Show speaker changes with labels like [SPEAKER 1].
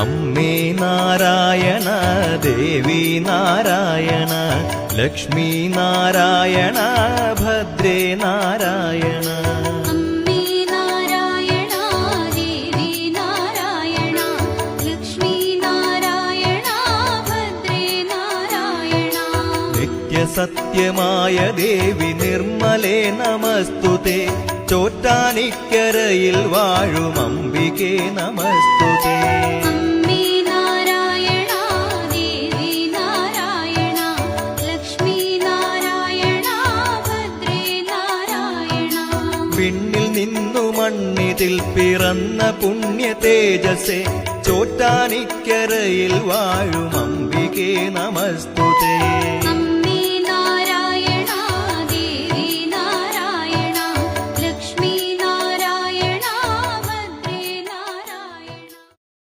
[SPEAKER 1] അമ്മേ നാരായണ ദേവി നാരായണ ലക്ഷ്മി നാരായണ ഭദ്രേ നാരായണ.
[SPEAKER 2] അമ്മേ നാരായണ ദേവി നാരായണ ലക്ഷ്മി നാരായണ ഭദ്രേ നാരായണ.
[SPEAKER 1] നിത്യസത്യമായ ദേവി നിർമ്മലേ നമസ്തുതേ. ചോറ്റാനിക്കരയിൽ വാഴും അംബികേ നമസ്തുതേ.
[SPEAKER 2] അമ്മേ നാരായണ ദേവി നാരായണ ലക്ഷ്മി നാരായണ ഭദ്രേ നാരായണ.
[SPEAKER 1] വിണ്ണിൽ നിന്നു മണ്ണിതിൽ പിറന്ന പുണ്യ തേജസ്സേ. ചോറ്റാനിക്കരയിൽ വാഴും അംബികേ നമസ്തുതേ.